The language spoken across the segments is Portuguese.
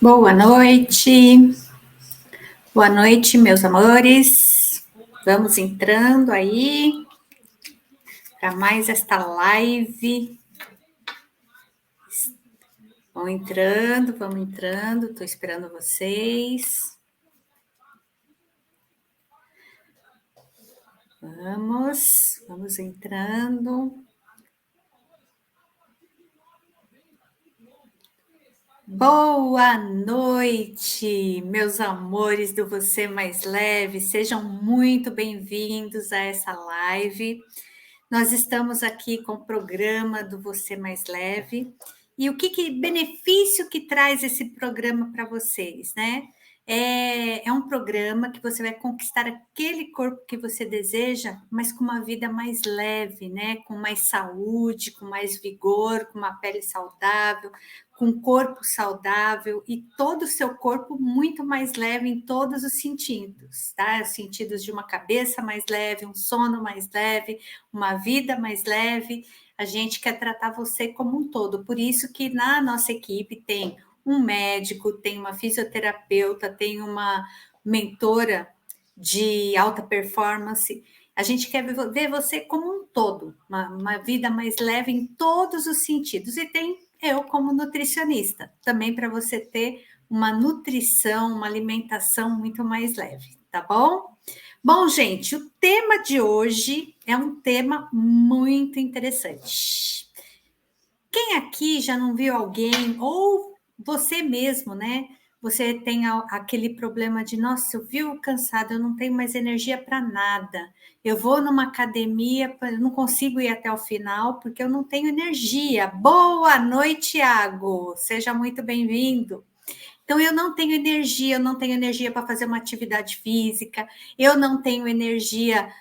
Boa noite. Boa noite, meus amores. Vamos entrando aí para mais esta live. Vão entrando, vamos entrando. Estou esperando vocês. Vamos entrando. Boa noite, meus amores do Você Mais Leve. Sejam muito bem-vindos a essa live. Nós estamos aqui com o programa do Você Mais Leve. E o que benefício que traz esse programa para vocês, né? É um programa que você vai conquistar aquele corpo que você deseja, mas com uma vida mais leve, né? Com mais saúde, com mais vigor, com uma pele saudável, com um corpo saudável e todo o seu corpo muito mais leve em todos os sentidos, tá? Os sentidos de uma cabeça mais leve, um sono mais leve, uma vida mais leve. A gente quer tratar você como um todo, por isso que na nossa equipe tem um médico, tem uma fisioterapeuta, tem uma mentora de alta performance. A gente quer ver você como um todo, uma vida mais leve em todos os sentidos. E tem eu como nutricionista, também para você ter uma nutrição, uma alimentação muito mais leve, tá bom? Bom, gente, o tema de hoje é um tema muito interessante. Quem aqui já não viu alguém, ou você mesmo, né? Você tem aquele problema de, nossa, eu vivo cansado, eu não tenho mais energia para nada. Eu vou numa academia, eu não consigo ir até o final porque eu não tenho energia. Boa noite, Thiago. Seja muito bem-vindo. Então, eu não tenho energia para fazer uma atividade física, eu não tenho energia,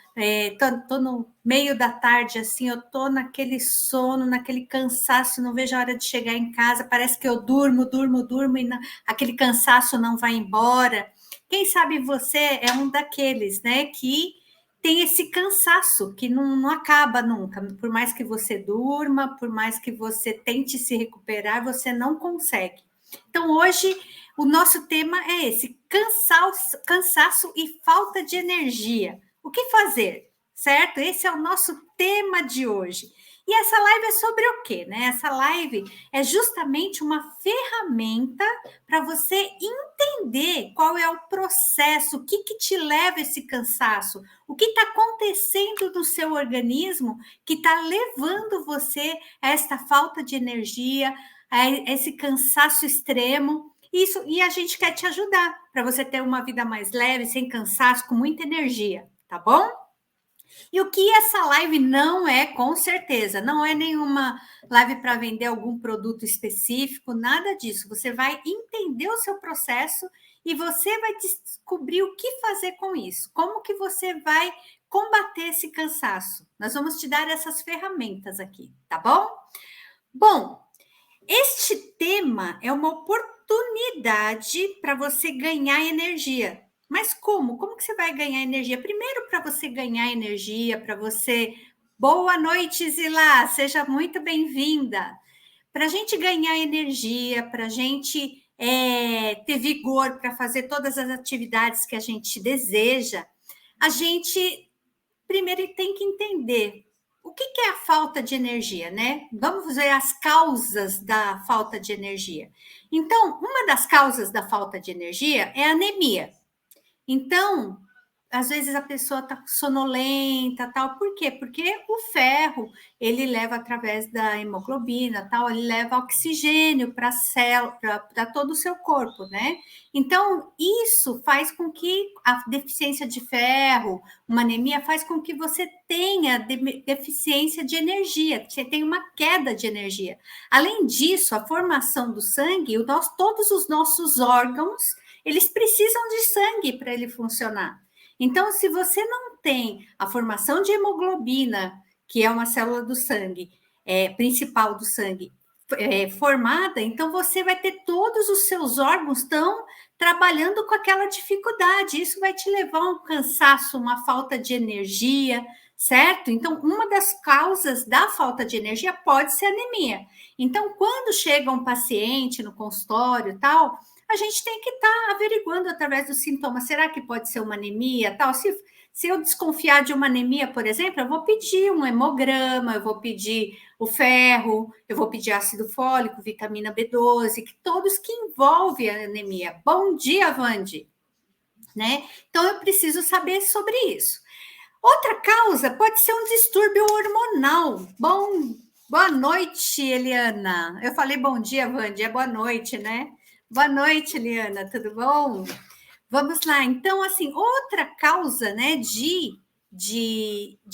tô no meio da tarde, assim, eu tô naquele sono, naquele cansaço, não vejo a hora de chegar em casa, parece que eu durmo, e aquele cansaço não vai embora. Quem sabe você é um daqueles, né, que tem esse cansaço, que não acaba nunca, por mais que você durma, por mais que você tente se recuperar, você não consegue. Então, hoje, o nosso tema é esse: cansaço e falta de energia. O que fazer? Certo? Esse é o nosso tema de hoje. E essa live é sobre o quê, né? Essa live é justamente uma ferramenta para você entender qual é o processo, o que te leva a esse cansaço, o que está acontecendo no seu organismo que está levando você a esta falta de energia, a esse cansaço extremo. Isso, e a gente quer te ajudar para você ter uma vida mais leve, sem cansaço, com muita energia, tá bom? E o que essa live não é, com certeza, não é nenhuma live para vender algum produto específico, nada disso. Você vai entender o seu processo e você vai descobrir o que fazer com isso, como que você vai combater esse cansaço. Nós vamos te dar essas ferramentas aqui, tá bom? Bom, este tema é uma oportunidade para você ganhar energia. Mas como? Como que você vai ganhar energia? Primeiro, para você ganhar energia, para você... Boa noite, Zila! Seja muito bem-vinda! Para a gente ganhar energia, para a gente ter vigor para fazer todas as atividades que a gente deseja, a gente primeiro tem que entender o que é a falta de energia, né? Vamos ver as causas da falta de energia. Então, uma das causas da falta de energia é a anemia. Então, às vezes a pessoa está sonolenta, tal. Por quê? Porque o ferro, ele leva através da hemoglobina, tal, ele leva oxigênio para a célula, para todo o seu corpo, né? Então, isso faz com que a deficiência de ferro, uma anemia, faz com que você tenha deficiência de energia, você tem uma queda de energia. Além disso, a formação do sangue, todos os nossos órgãos, eles precisam de sangue para ele funcionar. Então, se você não tem a formação de hemoglobina, que é uma célula do sangue, principal do sangue, formada, então você vai ter todos os seus órgãos estão trabalhando com aquela dificuldade. Isso vai te levar a um cansaço, uma falta de energia, certo? Então, uma das causas da falta de energia pode ser anemia. Então, quando chega um paciente no consultório e tal, a gente tem que estar averiguando através dos sintomas. Será que pode ser uma anemia tal? Se eu desconfiar de uma anemia, por exemplo, eu vou pedir um hemograma, eu vou pedir o ferro, eu vou pedir ácido fólico, vitamina B12, que todos que envolvem a anemia. Bom dia, Vandi, né? Então eu preciso saber sobre isso. Outra causa pode ser um distúrbio hormonal. Boa noite, Eliana. Eu falei bom dia, Vandi, é boa noite, né? Boa noite, Eliana, tudo bom? Vamos lá, então, assim, outra causa, né, de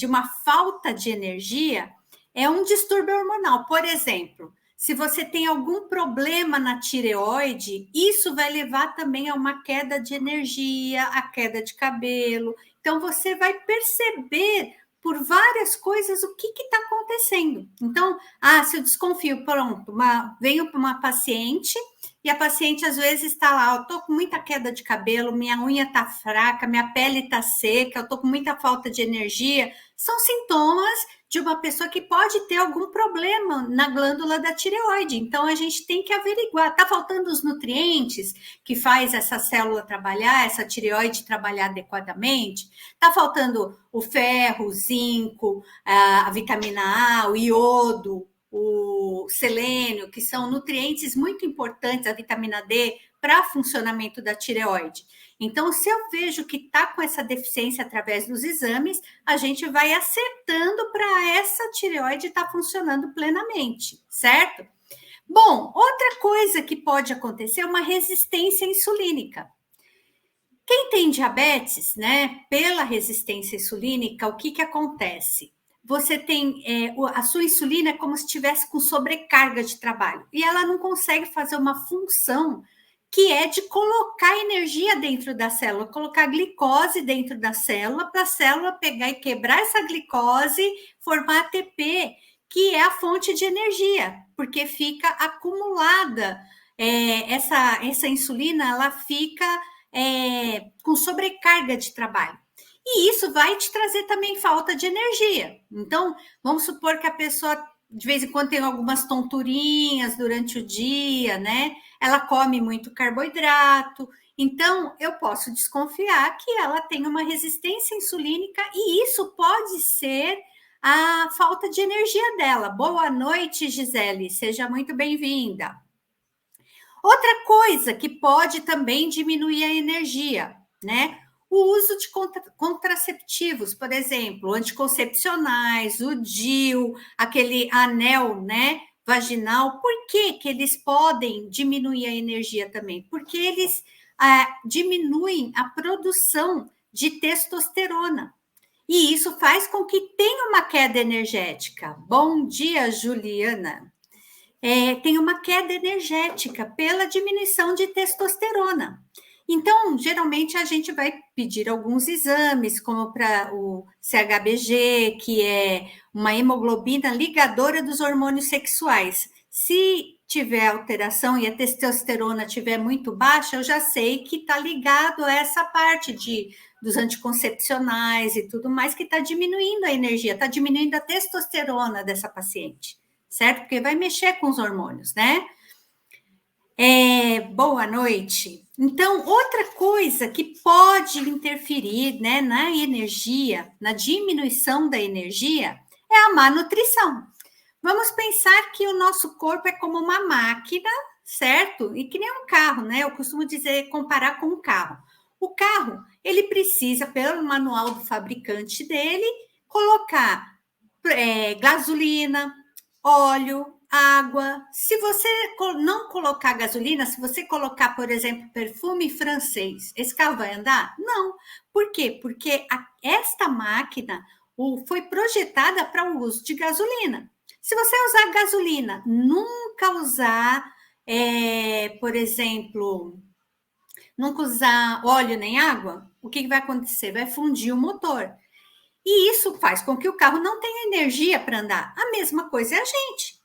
uma falta de energia é um distúrbio hormonal. Por exemplo, se você tem algum problema na tireoide, isso vai levar também a uma queda de energia, a queda de cabelo. Então, você vai perceber por várias coisas o que está acontecendo. Então, se eu desconfio, pronto, venho para uma paciente e a paciente às vezes está lá, eu estou com muita queda de cabelo, minha unha está fraca, minha pele está seca, eu estou com muita falta de energia. São sintomas de uma pessoa que pode ter algum problema na glândula da tireoide. Então, a gente tem que averiguar. Está faltando os nutrientes que faz essa célula trabalhar, essa tireoide trabalhar adequadamente? Está faltando o ferro, o zinco, a vitamina A, o iodo, o selênio, que são nutrientes muito importantes, a vitamina D, para funcionamento da tireoide. Então, se eu vejo que está com essa deficiência através dos exames, a gente vai acertando para essa tireoide estar funcionando plenamente, certo? Bom, outra coisa que pode acontecer é uma resistência insulínica. Quem tem diabetes, né, pela resistência insulínica, o que acontece? Você tem, a sua insulina é como se estivesse com sobrecarga de trabalho, e ela não consegue fazer uma função que é de colocar energia dentro da célula, colocar glicose dentro da célula, para a célula pegar e quebrar essa glicose, formar ATP, que é a fonte de energia, porque fica acumulada, essa insulina, ela fica com sobrecarga de trabalho. E isso vai te trazer também falta de energia. Então, vamos supor que a pessoa, de vez em quando, tem algumas tonturinhas durante o dia, né? Ela come muito carboidrato. Então, eu posso desconfiar que ela tem uma resistência insulínica e isso pode ser a falta de energia dela. Boa noite, Gisele. Seja muito bem-vinda. Outra coisa que pode também diminuir a energia, né? O uso de contraceptivos, por exemplo, anticoncepcionais, o DIU, aquele anel, né, vaginal. Por que que eles podem diminuir a energia também? Porque eles diminuem a produção de testosterona. E isso faz com que tenha uma queda energética. Bom dia, Juliana. Tem uma queda energética pela diminuição de testosterona. Então, geralmente a gente vai pedir alguns exames, como para o CHBG, que é uma hemoglobina ligadora dos hormônios sexuais. Se tiver alteração e a testosterona estiver muito baixa, eu já sei que está ligado a essa parte dos anticoncepcionais e tudo mais, que está diminuindo a energia, está diminuindo a testosterona dessa paciente, certo? Porque vai mexer com os hormônios, né? Boa noite. Então, outra coisa que pode interferir, né, na energia, na diminuição da energia, é a má nutrição. Vamos pensar que o nosso corpo é como uma máquina, certo? E que nem um carro, né? Eu costumo dizer, comparar com um carro. O carro, ele precisa, pelo manual do fabricante dele, colocar gasolina, óleo, água. Se você não colocar gasolina, se você colocar, por exemplo, perfume francês, esse carro vai andar? Não. Por quê? Porque esta máquina foi projetada para o uso de gasolina. Se você usar gasolina, nunca usar, por exemplo, nunca usar óleo nem água, o que vai acontecer? Vai fundir o motor. E isso faz com que o carro não tenha energia para andar. A mesma coisa é a gente.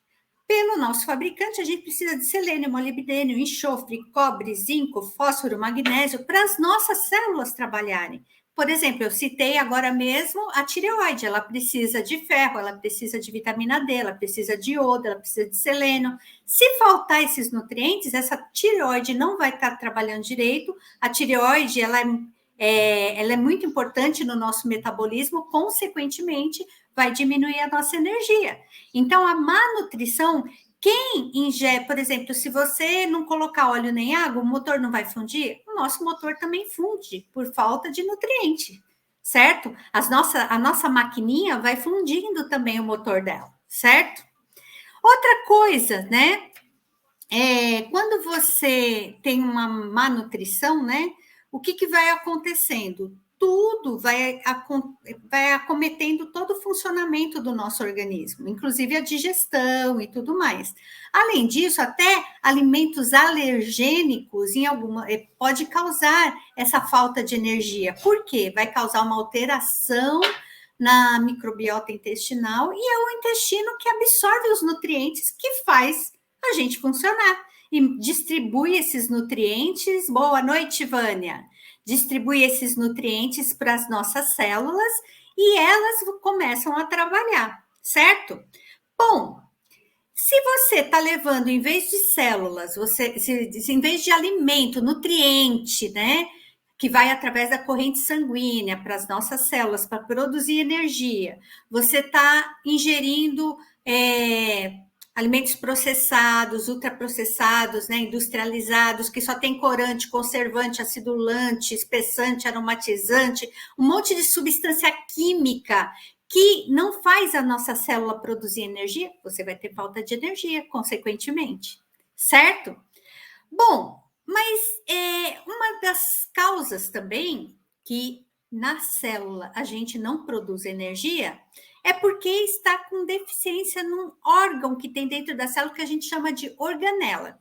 Pelo nosso fabricante, a gente precisa de selênio, molibdênio, enxofre, cobre, zinco, fósforo, magnésio para as nossas células trabalharem, Por exemplo, eu citei agora mesmo a tireoide, ela precisa de ferro, ela precisa de vitamina D, ela precisa de iodo, ela precisa de selênio. Se faltar esses nutrientes, essa tireoide não vai estar trabalhando direito. A tireoide, ela é muito importante no nosso metabolismo, consequentemente, vai diminuir a nossa energia. Então, a má nutrição, quem ingere, por exemplo, se você não colocar óleo nem água, o motor não vai fundir? O nosso motor também funde por falta de nutriente, certo? A nossa maquininha vai fundindo também o motor dela, certo? Outra coisa, né? Quando você tem uma má nutrição, né? O que vai acontecendo? Tudo vai acometendo todo o funcionamento do nosso organismo, inclusive a digestão e tudo mais. Além disso, até alimentos alergênicos pode causar essa falta de energia. Por quê? Vai causar uma alteração na microbiota intestinal e é o intestino que absorve os nutrientes que faz a gente funcionar e distribui esses nutrientes. Boa noite, Vânia. Distribui esses nutrientes para as nossas células e elas começam a trabalhar, certo? Bom, se você está levando, em vez de células, em vez de alimento, nutriente, né? Que vai através da corrente sanguínea para as nossas células, para produzir energia, você está ingerindo alimentos processados, ultraprocessados, né, industrializados, que só tem corante, conservante, acidulante, espessante, aromatizante, um monte de substância química que não faz a nossa célula produzir energia, você vai ter falta de energia, consequentemente, certo? Bom, mas uma das causas também que na célula a gente não produz energia é porque está com deficiência num órgão que tem dentro da célula que a gente chama de organela.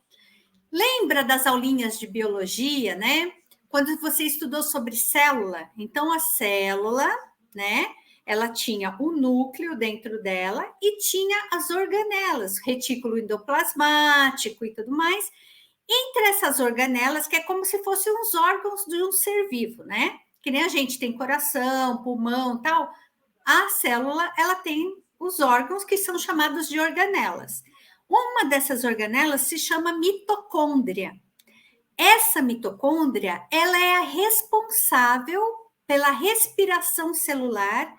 Lembra das aulinhas de biologia, né? Quando você estudou sobre célula, então a célula, né? Ela tinha o núcleo dentro dela e tinha as organelas, retículo endoplasmático e tudo mais. Entre essas organelas, que é como se fossem os órgãos de um ser vivo, né? Que nem a gente tem coração, pulmão, tal. A célula, ela tem os órgãos que são chamados de organelas. Uma dessas organelas se chama mitocôndria. Essa mitocôndria, ela é a responsável pela respiração celular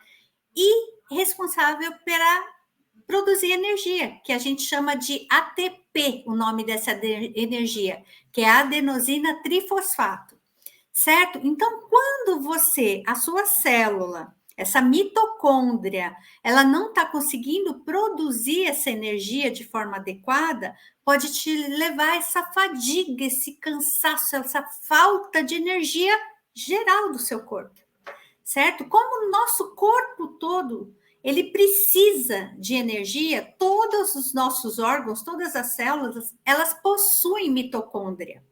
e responsável pela produzir energia, que a gente chama de ATP, o nome dessa energia, que é adenosina trifosfato, certo? Então, quando a sua célula, essa mitocôndria, ela não está conseguindo produzir essa energia de forma adequada, pode te levar a essa fadiga, esse cansaço, essa falta de energia geral do seu corpo, certo? Como o nosso corpo todo ele precisa de energia, todos os nossos órgãos, todas as células, elas possuem mitocôndria.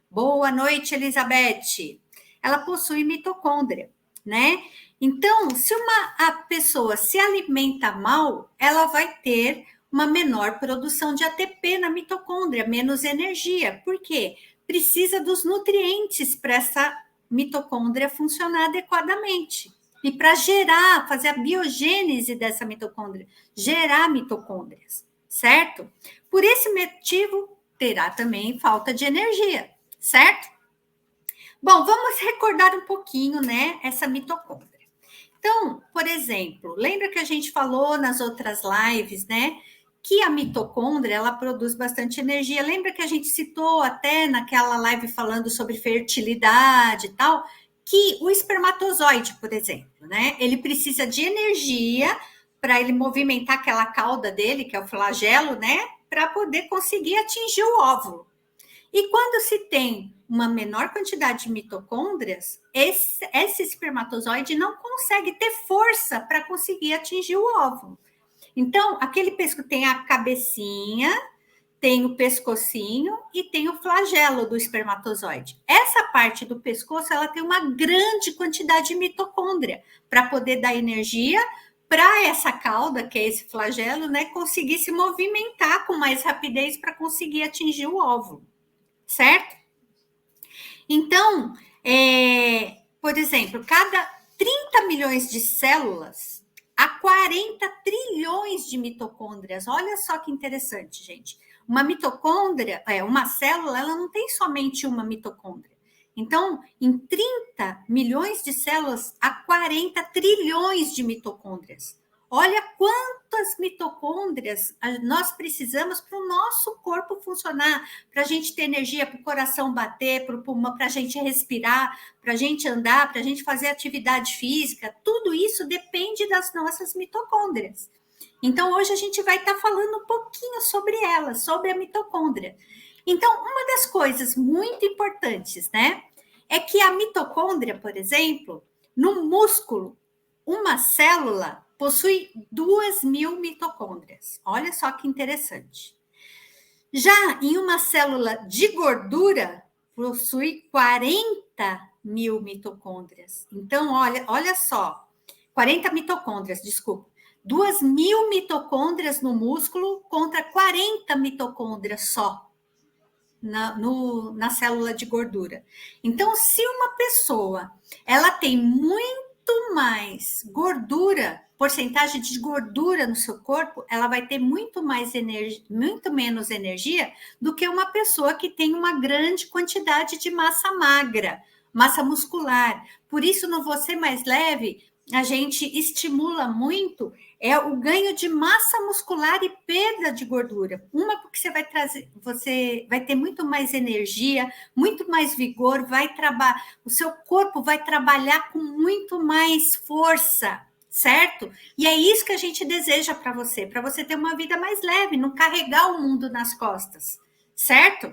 Boa noite, Elizabeth. Ela possui mitocôndria, né? Então, se a pessoa se alimenta mal, ela vai ter uma menor produção de ATP na mitocôndria, menos energia. Por quê? Precisa dos nutrientes para essa mitocôndria funcionar adequadamente. E para fazer a biogênese dessa mitocôndria, gerar mitocôndrias, certo? Por esse motivo, terá também falta de energia, certo? Bom, vamos recordar um pouquinho, né, essa mitocôndria. Então, por exemplo, lembra que a gente falou nas outras lives, né, que a mitocôndria, ela produz bastante energia. Lembra que a gente citou até naquela live falando sobre fertilidade e tal, que o espermatozoide, por exemplo, né, ele precisa de energia para ele movimentar aquela cauda dele, que é o flagelo, né, para poder conseguir atingir o óvulo. E quando se tem uma menor quantidade de mitocôndrias, esse espermatozoide não consegue ter força para conseguir atingir o óvulo. Então, aquele pescoço tem a cabecinha, tem o pescocinho e tem o flagelo do espermatozoide. Essa parte do pescoço, ela tem uma grande quantidade de mitocôndria para poder dar energia para essa cauda, que é esse flagelo, né, conseguir se movimentar com mais rapidez para conseguir atingir o óvulo, certo? Então, por exemplo, 30 milhões de células a 40 trilhões de mitocôndrias. Olha só que interessante, gente. Uma mitocôndria, uma célula, ela não tem somente uma mitocôndria. Então, em 30 milhões de células, há 40 trilhões de mitocôndrias. Olha quantas mitocôndrias nós precisamos para o nosso corpo funcionar, para a gente ter energia, para o coração bater, para o pulmão, para a gente respirar, para a gente andar, para a gente fazer atividade física. Tudo isso depende das nossas mitocôndrias. Então, hoje a gente vai estar falando um pouquinho sobre elas, sobre a mitocôndria. Então, uma das coisas muito importantes, né, é que a mitocôndria, por exemplo, no músculo, uma célula possui 2.000 mitocôndrias. Olha só que interessante. Já em uma célula de gordura, possui 40.000 mitocôndrias. Então, olha só, 40 mitocôndrias, desculpa. 2.000 mitocôndrias no músculo contra 40 mitocôndrias só na célula de gordura. Então, se uma pessoa ela tem muito mais gordura, porcentagem de gordura no seu corpo, ela vai ter muito menos energia do que uma pessoa que tem uma grande quantidade de massa magra, massa muscular. Por isso, no Você Mais Leve, a gente estimula muito o ganho de massa muscular e perda de gordura. Uma, porque você vai ter muito mais energia, muito mais vigor, o seu corpo vai trabalhar com muito mais força, certo? E é isso que a gente deseja para você ter uma vida mais leve, não carregar o mundo nas costas, certo?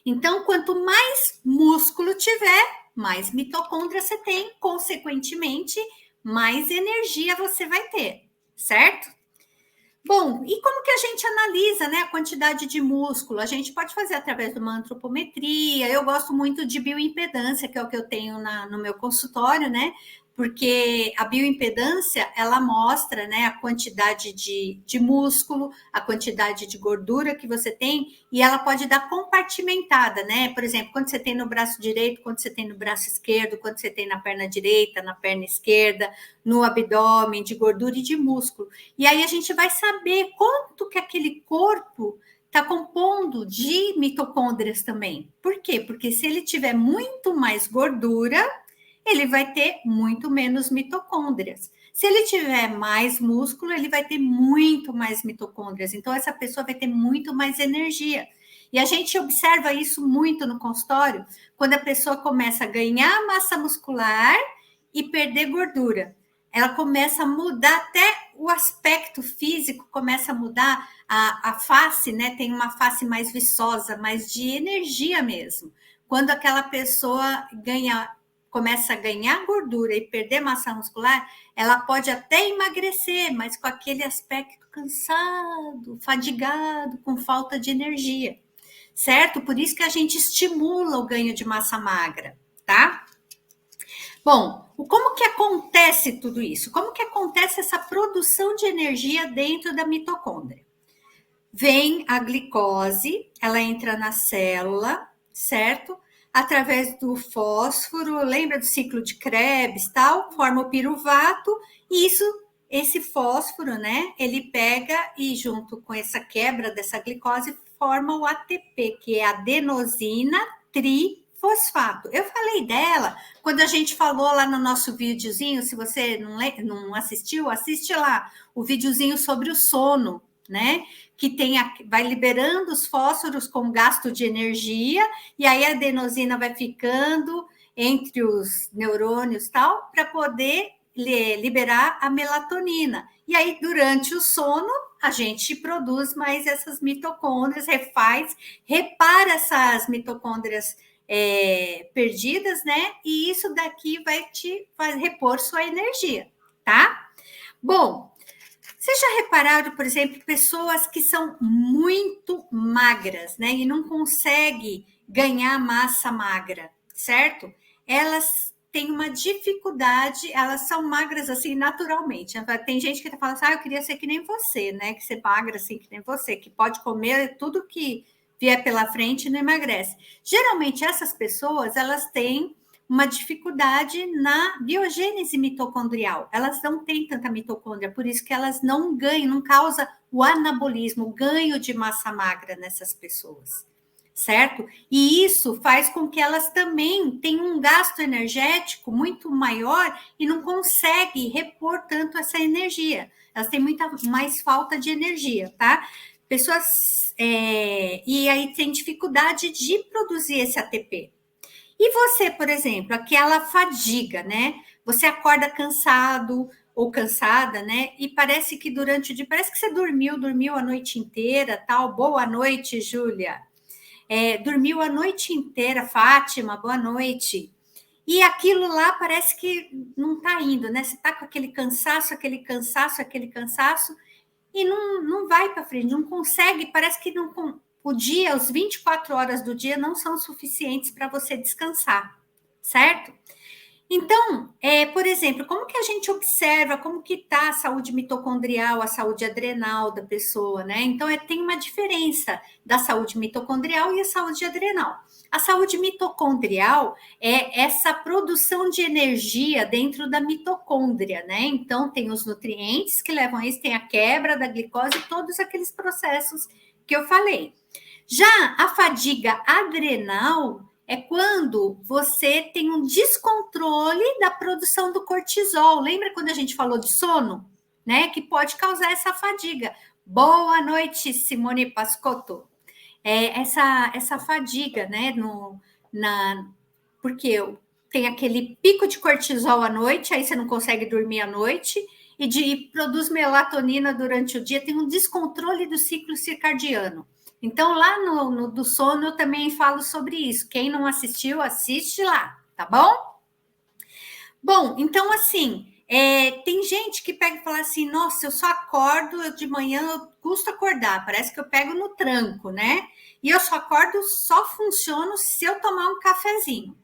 Então, quanto mais músculo tiver, mais mitocôndria você tem, consequentemente, mais energia você vai ter, certo? Bom, e como que a gente analisa, né, a quantidade de músculo? A gente pode fazer através de uma antropometria. Eu gosto muito de bioimpedância, que é o que eu tenho no meu consultório, né? Porque a bioimpedância, ela mostra, né, a quantidade de músculo, a quantidade de gordura que você tem, e ela pode dar compartimentada, né? Por exemplo, quando você tem no braço direito, quando você tem no braço esquerdo, quando você tem na perna direita, na perna esquerda, no abdômen, de gordura e de músculo. E aí a gente vai saber quanto que aquele corpo está compondo de mitocôndrias também. Por quê? Porque se ele tiver muito mais gordura, ele vai ter muito menos mitocôndrias. Se ele tiver mais músculo, ele vai ter muito mais mitocôndrias. Então, essa pessoa vai ter muito mais energia. E a gente observa isso muito no consultório, quando a pessoa começa a ganhar massa muscular e perder gordura. Ela começa a mudar até o aspecto físico, começa a mudar a face, né? Tem uma face mais viçosa, mais de energia mesmo. Quando aquela pessoa começa a ganhar gordura e perder massa muscular, ela pode até emagrecer, mas com aquele aspecto cansado, fadigado, com falta de energia, certo? Por isso que a gente estimula o ganho de massa magra, tá? Bom, como que acontece tudo isso? Como que acontece essa produção de energia dentro da mitocôndria? Vem a glicose, ela entra na célula, certo? Através do fósforo, lembra do ciclo de Krebs, tal? Forma o piruvato, e esse fósforo, né? Ele pega e junto com essa quebra dessa glicose, forma o ATP, que é adenosina trifosfato. Eu falei dela quando a gente falou lá no nosso videozinho, se você não assistiu, assiste lá o videozinho sobre o sono, né? Que vai liberando os fósforos com gasto de energia, e aí a adenosina vai ficando entre os neurônios tal, para poder liberar a melatonina. E aí, durante o sono, a gente produz mais essas mitocôndrias, repara essas mitocôndrias perdidas, né? E isso daqui vai repor sua energia, tá? Bom, vocês já repararam, por exemplo, pessoas que são muito magras, né? E não conseguem ganhar massa magra, certo? Elas têm uma dificuldade, elas são magras assim naturalmente. Tem gente que fala assim, eu queria ser que nem você, né? Que ser magra assim que nem você, que pode comer tudo que vier pela frente e não emagrece. Geralmente essas pessoas, elas têm uma dificuldade na biogênese mitocondrial. Elas não têm tanta mitocôndria, por isso que elas não ganham, não causa o anabolismo, o ganho de massa magra nessas pessoas, certo? E isso faz com que elas também tenham um gasto energético muito maior e não conseguem repor tanto essa energia. Elas têm muita mais falta de energia, tá? Pessoas... e aí tem dificuldade de produzir esse ATP. E você, por exemplo, aquela fadiga, né? Você acorda cansado ou cansada, né? E parece que durante o dia, parece que você dormiu a noite inteira, tal. Boa noite, Júlia. Dormiu a noite inteira, Fátima, boa noite. E aquilo lá parece que não tá indo, né? Você tá com aquele cansaço, e não vai para frente, não consegue, parece que não, o dia, os 24 horas do dia não são suficientes para você descansar, certo? Então, por exemplo, como que a gente observa como que está a saúde mitocondrial, a saúde adrenal da pessoa, né? Então, tem uma diferença da saúde mitocondrial e a saúde adrenal. A saúde mitocondrial é essa produção de energia dentro da mitocôndria, né? Então, tem os nutrientes que levam a isso, tem a quebra da glicose, todos aqueles processos que eu falei. Já a fadiga adrenal é quando você tem um descontrole da produção do cortisol. Lembra quando a gente falou de sono? Né? Que pode causar essa fadiga. Boa noite, Simone Pascotto. Essa fadiga, né? Porque tem aquele pico de cortisol à noite, aí você não consegue dormir à noite, e produz melatonina durante o dia, tem um descontrole do ciclo circadiano. Então, lá no do sono, eu também falo sobre isso. Quem não assistiu, assiste lá, tá bom? Bom, então, assim, tem gente que pega e fala assim, nossa, eu só acordo de manhã, eu custo acordar, parece que eu pego no tranco, né? E eu só acordo, só funciono se eu tomar um cafezinho.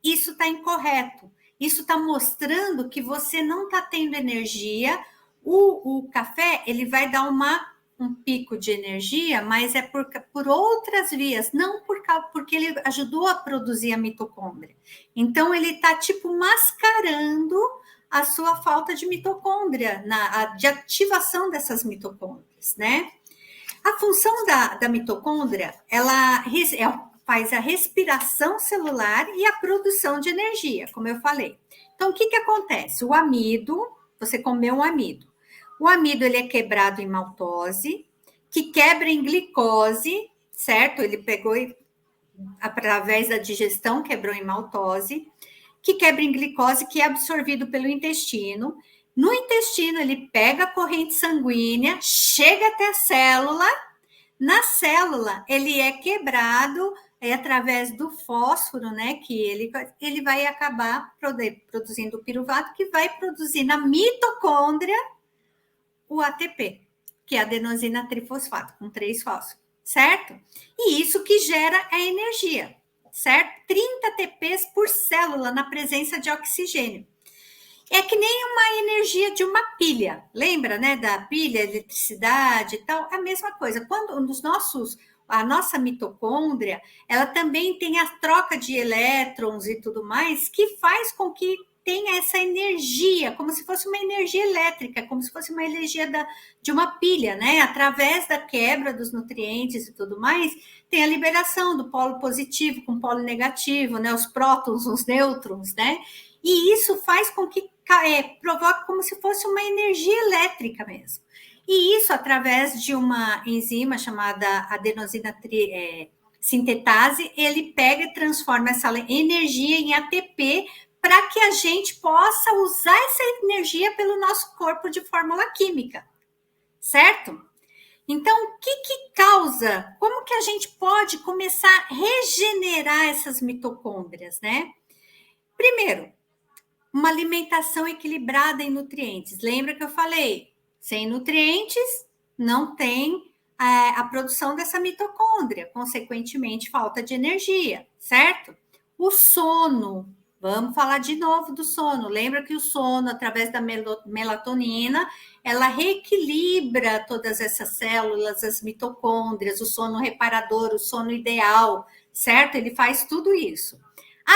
Isso está incorreto. Isso está mostrando que você não está tendo energia. O café, ele vai dar um pico de energia, mas é por outras vias, não porque ele ajudou a produzir a mitocôndria. Então, ele está, tipo, mascarando a sua falta de mitocôndria, de ativação dessas mitocôndrias, né? A função da mitocôndria, ela faz a respiração celular e a produção de energia, como eu falei. Então, o que acontece? O amido, você comeu um amido. O amido, ele é quebrado em maltose, que quebra em glicose, certo? Ele pegou através da digestão, quebrou em maltose, que quebra em glicose, que é absorvido pelo intestino. No intestino, ele pega a corrente sanguínea, chega até a célula. Na célula, ele é quebrado através do fósforo, né? Que ele vai acabar produzindo o piruvato, que vai produzir na mitocôndria o ATP, que é adenosina trifosfato, com 3 fósforos, certo? E isso que gera a energia, certo? 30 ATPs por célula na presença de oxigênio. É que nem uma energia de uma pilha, lembra, né, da pilha, eletricidade e tal? É a mesma coisa. Quando a nossa mitocôndria, ela também tem a troca de elétrons e tudo mais, que faz com que tenha essa energia, como se fosse uma energia elétrica, como se fosse uma energia de uma pilha, né? Através da quebra dos nutrientes e tudo mais, tem a liberação do polo positivo com polo negativo, né? Os prótons, os nêutrons, né? E isso faz com que provoque como se fosse uma energia elétrica mesmo. E isso através de uma enzima chamada adenosina sintetase, ele pega e transforma essa energia em ATP para que a gente possa usar essa energia pelo nosso corpo de fórmula química, certo? Então, o que causa? Como que a gente pode começar a regenerar essas mitocôndrias, né? Primeiro, uma alimentação equilibrada em nutrientes. Lembra que eu falei? Sem nutrientes, não tem a produção dessa mitocôndria, consequentemente, falta de energia, certo? O sono. Vamos falar de novo do sono. Lembra que o sono, através da melatonina, ela reequilibra todas essas células, as mitocôndrias, o sono reparador, o sono ideal, certo? Ele faz tudo isso.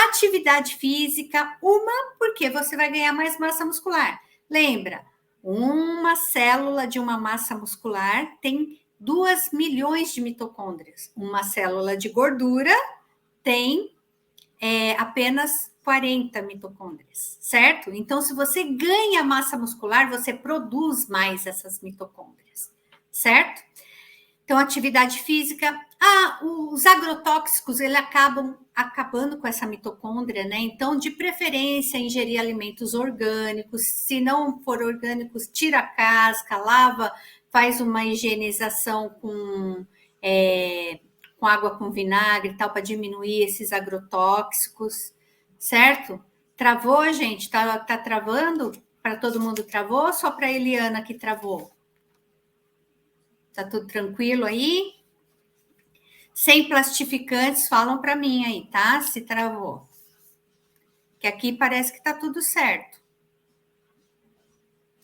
Atividade física, porque você vai ganhar mais massa muscular. Lembra, uma célula de uma massa muscular tem 2 milhões de mitocôndrias. Uma célula de gordura tem apenas 40 mitocôndrias, certo? Então, se você ganha massa muscular, você produz mais essas mitocôndrias, certo? Então, atividade física. Os agrotóxicos, eles acabam acabando com essa mitocôndria, né? Então, de preferência, ingerir alimentos orgânicos. Se não for orgânicos, tira a casca, lava, faz uma higienização com água com vinagre e tal, para diminuir esses agrotóxicos, certo? Travou, gente? Tá travando? Para todo mundo travou ou só para a Eliana que travou? Tá tudo tranquilo aí? Sem plastificantes, falam para mim aí, tá? Se travou. Que aqui parece que tá tudo certo.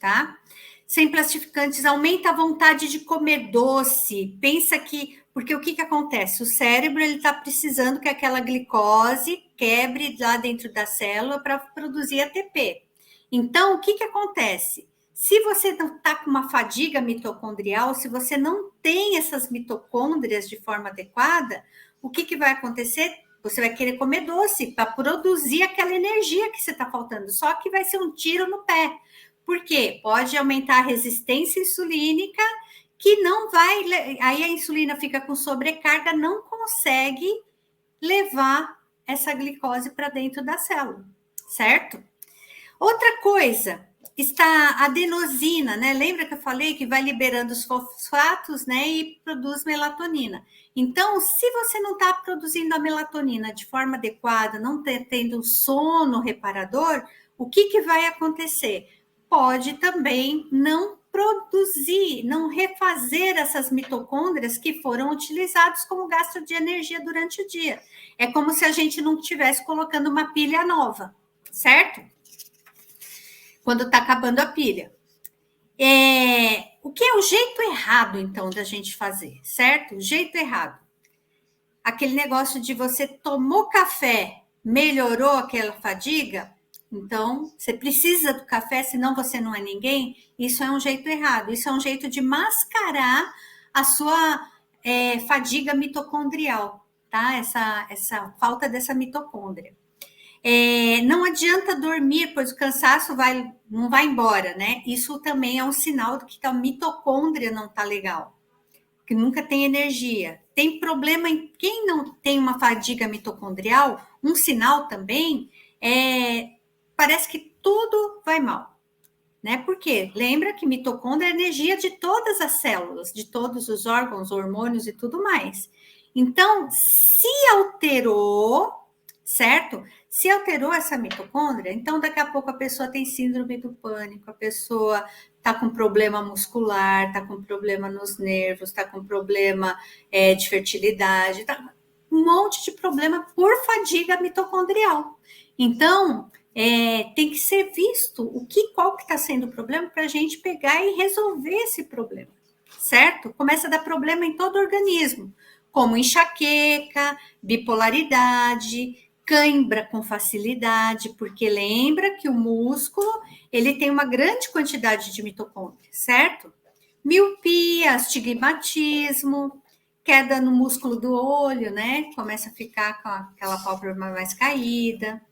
Tá? Sem plastificantes, aumenta a vontade de comer doce. Pensa que... Porque o que acontece? O cérebro, ele tá precisando que aquela glicose quebre lá dentro da célula para produzir ATP. Então, o que acontece? Se você não está com uma fadiga mitocondrial, se você não tem essas mitocôndrias de forma adequada, o que vai acontecer? Você vai querer comer doce para produzir aquela energia que você está faltando, só que vai ser um tiro no pé. Por quê? Pode aumentar a resistência insulínica, que não vai... Aí a insulina fica com sobrecarga, não consegue levar essa glicose para dentro da célula, certo? Outra coisa, está a adenosina, né? Lembra que eu falei que vai liberando os fosfatos, né? E produz melatonina. Então, se você não está produzindo a melatonina de forma adequada, não tendo um sono reparador, o que vai acontecer? Pode também não produzir, não refazer essas mitocôndrias que foram utilizadas como gasto de energia durante o dia. É como se a gente não estivesse colocando uma pilha nova, certo? Quando está acabando a pilha. O que é o jeito errado, então, da gente fazer, certo? O jeito errado. Aquele negócio de você tomou café, melhorou aquela fadiga, então você precisa do café, senão você não é ninguém. Isso é um jeito errado. Isso é um jeito de mascarar a sua fadiga mitocondrial, tá? Essa falta dessa mitocôndria. Não adianta dormir, pois o cansaço não vai embora, né? Isso também é um sinal de que a mitocôndria não está legal, que nunca tem energia. Tem problema em quem não tem uma fadiga mitocondrial, um sinal também parece que tudo vai mal, né? Porque lembra que mitocôndria é a energia de todas as células, de todos os órgãos, hormônios e tudo mais. Então, se alterou, certo? Se alterou essa mitocôndria, então daqui a pouco a pessoa tem síndrome do pânico, a pessoa está com problema muscular, está com problema nos nervos, está com problema de fertilidade, tá um monte de problema por fadiga mitocondrial. Então, tem que ser visto qual que está sendo o problema para a gente pegar e resolver esse problema, certo? Começa a dar problema em todo o organismo, como enxaqueca, bipolaridade, cãibra com facilidade, porque lembra que o músculo, ele tem uma grande quantidade de mitocôndrias, certo? Miopia, astigmatismo, queda no músculo do olho, né? Começa a ficar com aquela pálpebra mais caída.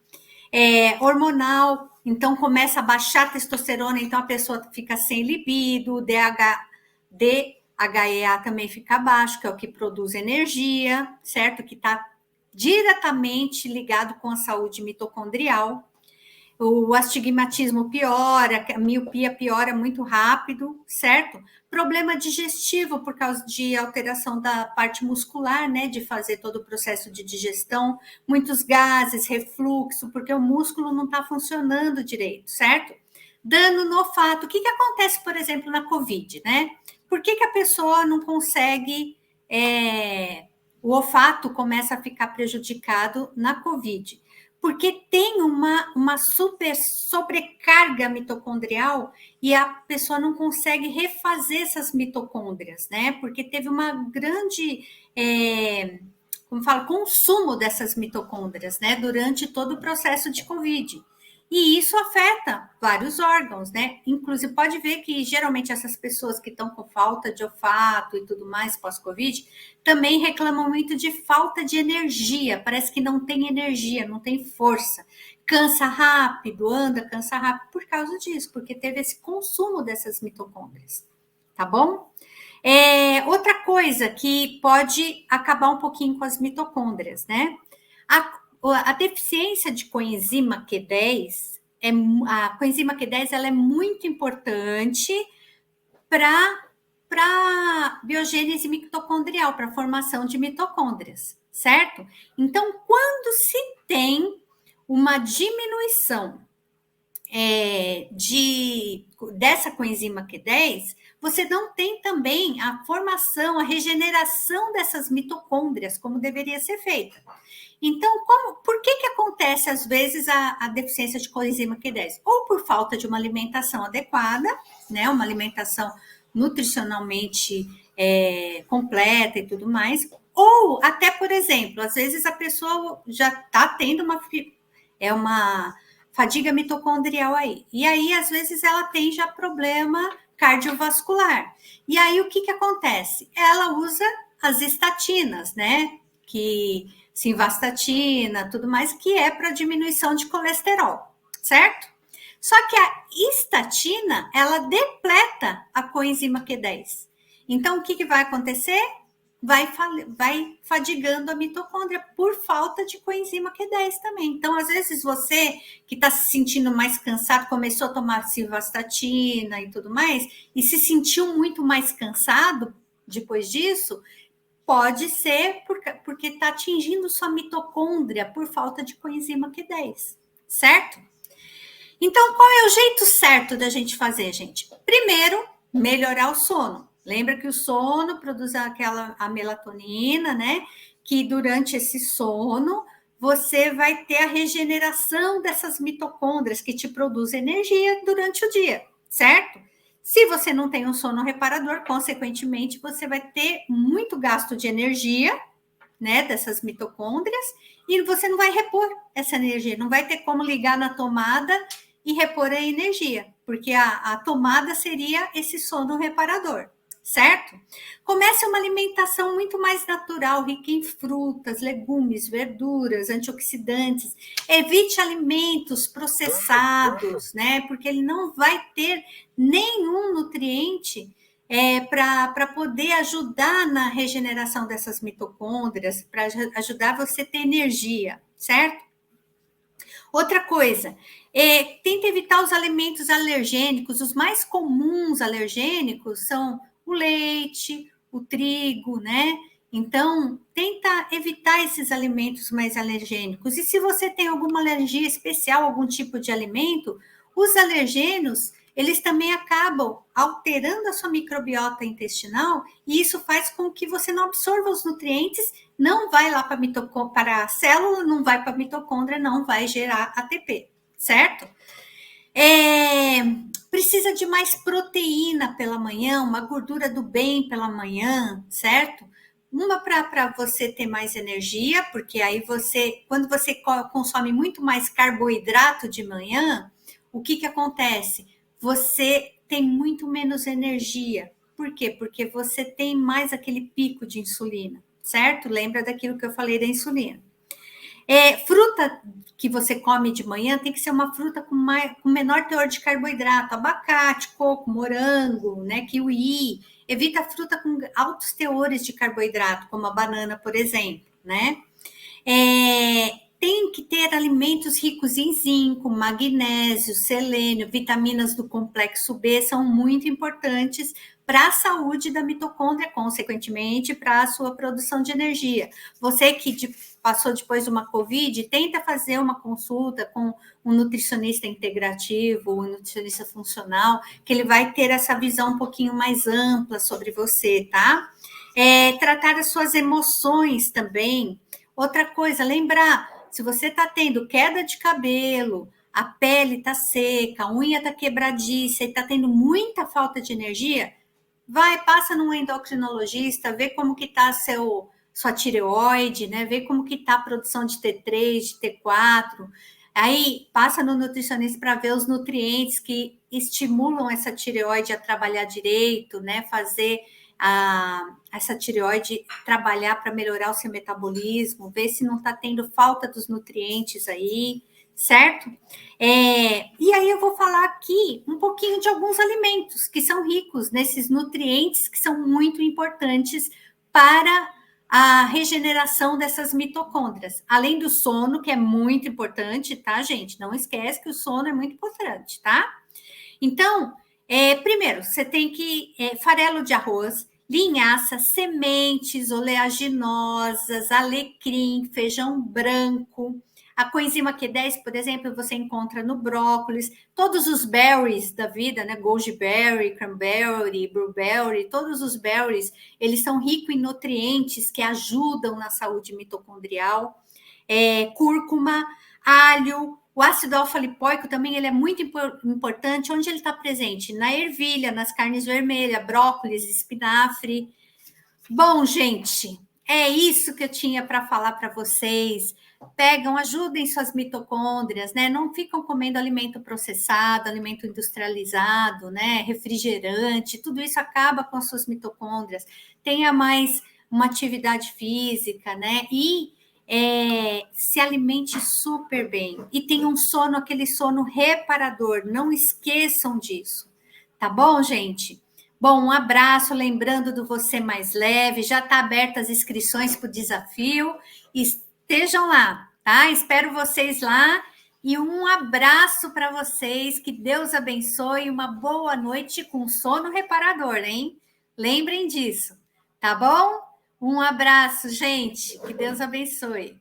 Hormonal, então começa a baixar a testosterona, então a pessoa fica sem libido, o DHEA também fica baixo, que é o que produz energia, certo? Que está diretamente ligado com a saúde mitocondrial. O astigmatismo piora, a miopia piora muito rápido, certo? Problema digestivo por causa de alteração da parte muscular, né? De fazer todo o processo de digestão, muitos gases, refluxo, porque o músculo não está funcionando direito, certo? Dano no olfato. O que acontece, por exemplo, na COVID, né? Por que a pessoa não consegue... o olfato começa a ficar prejudicado na COVID? Porque tem uma sobrecarga mitocondrial e a pessoa não consegue refazer essas mitocôndrias, né? Porque teve uma grande como fala, consumo dessas mitocôndrias, né, durante todo o processo de COVID. E isso afeta vários órgãos, né? Inclusive, pode ver que geralmente essas pessoas que estão com falta de olfato e tudo mais pós-Covid também reclamam muito de falta de energia. Parece que não tem energia, não tem força. Cansa rápido, anda, cansa rápido por causa disso, porque teve esse consumo dessas mitocôndrias. Tá bom? Outra coisa que pode acabar um pouquinho com as mitocôndrias, né? A deficiência de coenzima Q10, a coenzima Q10 ela é muito importante para biogênese mitocondrial, para a formação de mitocôndrias, certo? Então, quando se tem uma diminuição dessa coenzima Q10, você não tem também a formação, a regeneração dessas mitocôndrias, como deveria ser feita. Então, por que acontece, às vezes, a deficiência de coenzima Q10? Ou por falta de uma alimentação adequada, né? Uma alimentação nutricionalmente completa e tudo mais, ou até, por exemplo, às vezes a pessoa já está tendo uma fadiga mitocondrial aí. E aí, às vezes, ela tem já problema cardiovascular. E aí, o que acontece? Ela usa as estatinas, né? Que simvastatina, tudo mais, que é para diminuição de colesterol, certo? Só que a estatina, ela depleta a coenzima Q10. Então, o que vai acontecer? Vai fadigando a mitocôndria por falta de coenzima Q10 também. Então, às vezes, você que está se sentindo mais cansado, começou a tomar simvastatina e tudo mais, e se sentiu muito mais cansado depois disso, pode ser porque está atingindo sua mitocôndria por falta de coenzima Q10, certo? Então, qual é o jeito certo da gente fazer, gente? Primeiro, melhorar o sono. Lembra que o sono produz a melatonina, né? Que durante esse sono, você vai ter a regeneração dessas mitocôndrias que te produzem energia durante o dia, certo? Se você não tem um sono reparador, consequentemente, você vai ter muito gasto de energia, né, dessas mitocôndrias, e você não vai repor essa energia, não vai ter como ligar na tomada e repor a energia, porque a tomada seria esse sono reparador, certo? Comece uma alimentação muito mais natural, rica em frutas, legumes, verduras, antioxidantes. Evite alimentos processados, né? Porque ele não vai ter nenhum nutriente para poder ajudar na regeneração dessas mitocôndrias, para ajudar você a ter energia, certo? Outra coisa, tenta evitar os alimentos alergênicos. Os mais comuns alergênicos são o leite, o trigo, né? Então, tenta evitar esses alimentos mais alergênicos. E se você tem alguma alergia especial, algum tipo de alimento, os alergênios, eles também acabam alterando a sua microbiota intestinal, e isso faz com que você não absorva os nutrientes, não vai lá para a célula, não vai para a mitocôndria, não vai gerar ATP, certo? Precisa de mais proteína pela manhã, uma gordura do bem pela manhã, certo? Uma para você ter mais energia, porque aí quando você consome muito mais carboidrato de manhã, o que acontece? Você tem muito menos energia. Por quê? Porque você tem mais aquele pico de insulina, certo? Lembra daquilo que eu falei da insulina. Fruta que você come de manhã tem que ser uma fruta com menor teor de carboidrato, abacate, coco, morango, né, kiwi. Evita fruta com altos teores de carboidrato, como a banana, por exemplo, né? Tem que ter alimentos ricos em zinco, magnésio, selênio, vitaminas do complexo B são muito importantes para a saúde da mitocôndria, consequentemente, para a sua produção de energia. Você que passou depois de uma COVID, tenta fazer uma consulta com um nutricionista integrativo, um nutricionista funcional, que ele vai ter essa visão um pouquinho mais ampla sobre você, tá? Tratar as suas emoções também. Outra coisa, lembrar, se você está tendo queda de cabelo, a pele está seca, a unha está quebradiça e está tendo muita falta de energia, passa num endocrinologista, vê como que está sua tireoide, né? Ver como que está a produção de T3, de T4. Aí passa no nutricionista para ver os nutrientes que estimulam essa tireoide a trabalhar direito, né? Fazer essa tireoide trabalhar para melhorar o seu metabolismo, ver se não está tendo falta dos nutrientes aí, certo? E aí eu vou falar aqui um pouquinho de alguns alimentos que são ricos nesses nutrientes que são muito importantes para a regeneração dessas mitocôndrias. Além do sono, que é muito importante, tá, gente? Não esquece que o sono é muito importante, tá? Então, primeiro, você tem que farelo de arroz, linhaça, sementes oleaginosas, alecrim, feijão branco. A coenzima Q10, por exemplo, você encontra no brócolis, todos os berries da vida, né? Goji berry, cranberry, blueberry, todos os berries, eles são ricos em nutrientes que ajudam na saúde mitocondrial. Cúrcuma, alho, o ácido alfa-lipoico também ele é muito importante. Onde ele está presente? Na ervilha, nas carnes vermelhas, brócolis, espinafre. Bom, gente, é isso que eu tinha para falar para vocês. Pegam, ajudem suas mitocôndrias, né? Não ficam comendo alimento processado, alimento industrializado, né? Refrigerante, tudo isso acaba com as suas mitocôndrias. Tenha mais uma atividade física, né? E se alimente super bem. E tenha um sono, aquele sono reparador. Não esqueçam disso. Tá bom, gente? Bom, um abraço, lembrando do Você Mais Leve, já está aberta as inscrições para o desafio, estejam lá, tá? Espero vocês lá e um abraço para vocês, que Deus abençoe, uma boa noite com sono reparador, hein? Lembrem disso, tá bom? Um abraço, gente, que Deus abençoe.